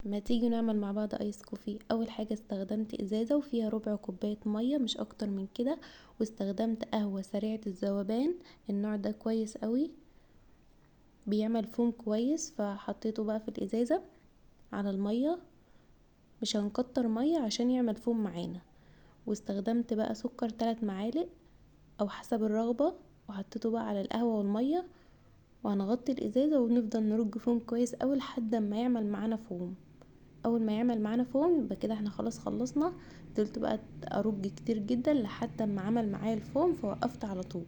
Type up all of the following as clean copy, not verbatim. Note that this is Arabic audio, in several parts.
ما تيجي نعمل مع بعض ايس كوفي. اول حاجة استخدمت ازازة وفيها ربع كوباية مية مش اكتر من كده، واستخدمت قهوة سريعة الذوبان. النوع ده كويس قوي، بيعمل فوم كويس، فحطيته بقى في الازازة على المية. مش هنكتر مية عشان يعمل فوم معانا. واستخدمت بقى سكر 3 معالق او حسب الرغبة، وحطيته بقى على القهوة والمية، وهنغطي الازازة ونفضل نرج فوم كويس اوي لحد ما يعمل معانا فوم. اول ما يعمل معانا فوم يبقى كده احنا خلاص خلصنا. فضلت بقى ارج كتير جدا لحد ما عمل معايا الفوم، فوقفت على طول.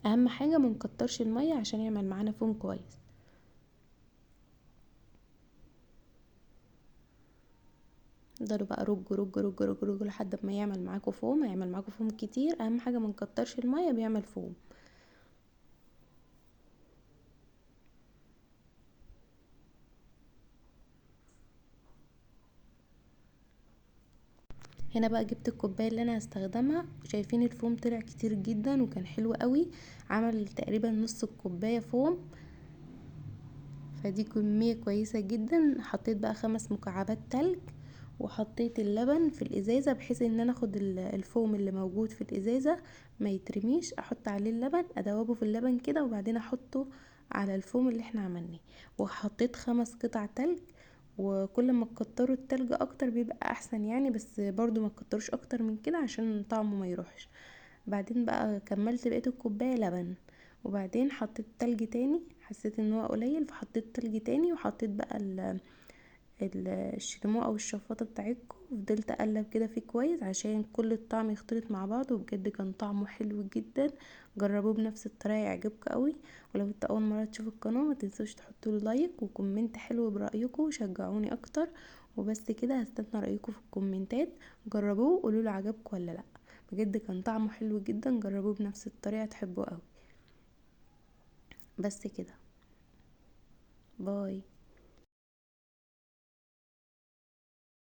اهم حاجة منكترش المية عشان يعمل معانا فوم كويس. فضلوا بقى رج رج رج رج رج لحد ما يعمل معاكم فوم. هيعمل معاكم فوم كتير، اهم حاجة منكترش المية، بيعمل فوم. هنا بقى جبت الكوبايه اللي انا هستخدمها، شايفين الفوم طلع كتير جدا وكان حلو قوي، عمل تقريبا نص الكوبايه فوم. فدي كميه كويسه جدا. حطيت بقى 5 مكعبات تلج، وحطيت اللبن في الازازه بحيث ان انا اخد الفوم اللي موجود في الازازه ما يترميش، احط عليه اللبن ادوبه في اللبن كده، وبعدين احطه على الفوم اللي احنا عملناه. وحطيت 5 قطع تلج، وكل ما تكتروا التلج اكتر بيبقى احسن يعني، بس برضو ما تكتروش اكتر من كده عشان طعمه ما يروحش. بعدين بقى كملت بقية الكوباية لبن، وبعدين حطيت تلج تاني، حسيت ان هو قليل فحطيت تلج تاني، وحطيت بقى الشيرمو او الشفاطة بتاعتكم، وفضلت اقلب كده فيه كويس عشان كل الطعم يختلط مع بعض. وبجد كان طعمه حلو جدا. جربوه بنفس الطريقة يعجبكم قوي. ولو انت اول مرة تشوف القناة ما تنسوش تحطوا له لايك وكومنت حلو برأيكم وشجعوني اكتر. وبس كده، هستنى رأيكم في الكومنتات. جربوه وقولوا لي عجبكم ولا لا. بجد كان طعمه حلو جدا، جربوه بنفس الطريقة تحبوه قوي. بس كده، باي.